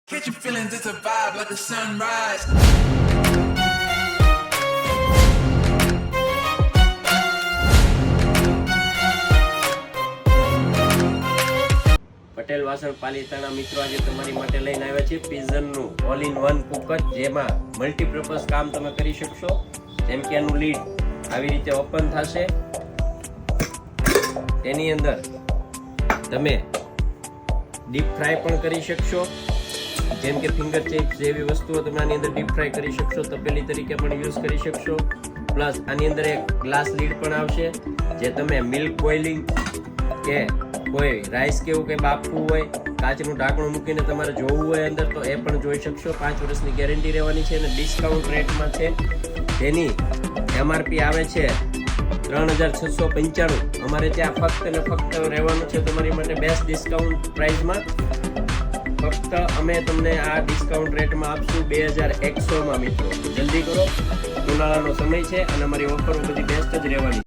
Get your feelings, it's a vibe like the sunrise. Patel વાસણ પાલિતાણા મિત્રો આજે તમારી માટે લઈને આવ્યા છે પિઝનનું ઓલ ઇન વન કુકર, જેમાં મલ્ટીપર્પઝ કામ તમે કરી શકશો. જેમ કે એનું લીડ આવી રીતે ઓપન થશે, તેની અંદર તમે ડીપ ફ્રાય પણ કરી શકશો. જેમ કે ફિંગર ચિપ્સ જેવી વસ્તુઓ તમે આની અંદર ડીપ ફ્રાય કરી શકશો, તપેલી તરીકે પણ યુઝ કરી શકશો. પ્લસ આની અંદર એક ગ્લાસ લીડ પણ આવશે, જે તમે મિલ્ક બોઇલિંગ કે કોઈ રાઈસ કે એવું કંઈ બાફવું હોય, કાચનું ઢાંકણું મૂકીને તમારે જોવું હોય અંદર તો એ પણ જોઈ શકશો. 5 વર્ષની ગેરંટી રહેવાની છે અને ડિસ્કાઉન્ટ રેટમાં છે. તેની MRP આવે છે 3695. અમારે ત્યાં ફક્ત ને ફક્ત રહેવાનું છે તમારી માટે બેસ્ટ ડિસ્કાઉન્ટ પ્રાઇસમાં. ફક્ત અમે તમને આ ડિસ્કાઉન્ટ રેટમાં આપશું 2100માં મિત્રો. જલ્દી કરો, ઉનાળાનો સમય છે અને અમારી ઓફરો બધી બેસ્ટ જ રહેવાની.